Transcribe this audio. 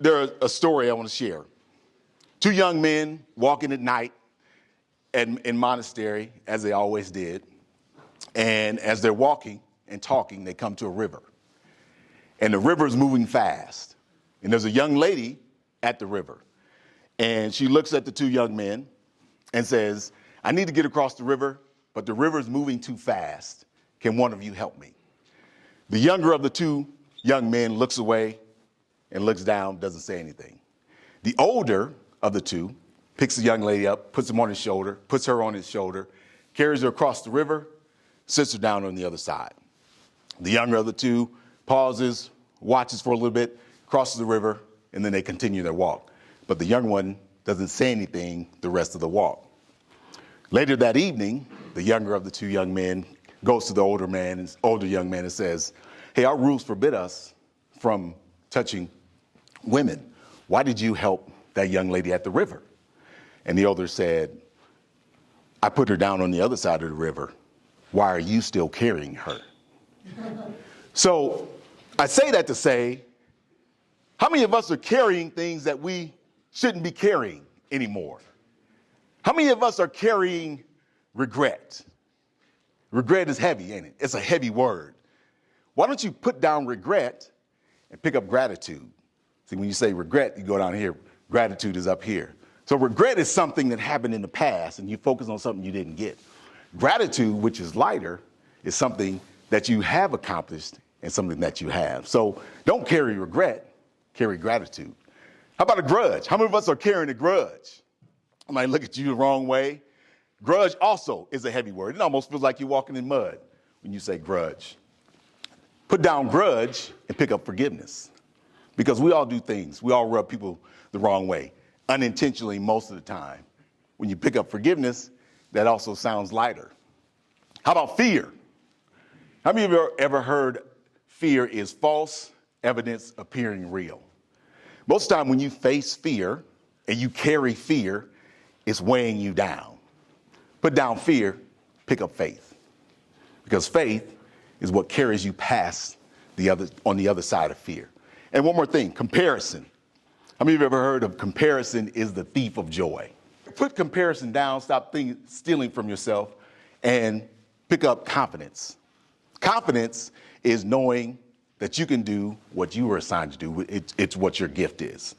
there's a story I want to share. Two young men walking at night in monastery, as they always did. And as they're walking and talking, they come to a river. And the river is moving fast. And there's a young lady at the river. And she looks at the two young men and says, I need to get across the river, but the river is moving too fast. Can one of you help me? The younger of the two young men looks away and looks down, doesn't say anything. The older of the two picks the young lady up, puts her on his shoulder, carries her across the river, sits her down on the other side. The younger of the two pauses, watches for a little bit, crosses the river, and then they continue their walk. But the young one doesn't say anything the rest of the walk. Later that evening, the younger of the two young men goes to the older young man and says, hey, our rules forbid us from touching women. Why did you help that young lady at the river? And the older said, I put her down on the other side of the river. Why are you still carrying her? So I say that to say, how many of us are carrying things that we shouldn't be carrying anymore? How many of us are carrying regret? Regret is heavy, ain't it? It's a heavy word. Why don't you put down regret and pick up gratitude? See, when you say regret, you go down here. Gratitude is up here. So regret is something that happened in the past and you focus on something you didn't get. Gratitude, which is lighter, is something that you have accomplished and something that you have. So don't carry regret, carry gratitude. How about a grudge? How many of us are carrying a grudge? I might look at you the wrong way. Grudge also is a heavy word. It almost feels like you're walking in mud when you say grudge. Put down grudge and pick up forgiveness. Because we all do things. We all rub people the wrong way, unintentionally most of the time. When you pick up forgiveness, that also sounds lighter. How about fear? How many of you have ever heard fear is false evidence appearing real? Most of the time when you face fear and you carry fear, it's weighing you down. Put down fear, pick up faith. Because faith is what carries you past on the other side of fear. And one more thing, comparison. How many of you have ever heard of comparison is the thief of joy? Put comparison down, stop stealing from yourself, and pick up confidence. Confidence is knowing that you can do what you were assigned to do. It's what your gift is.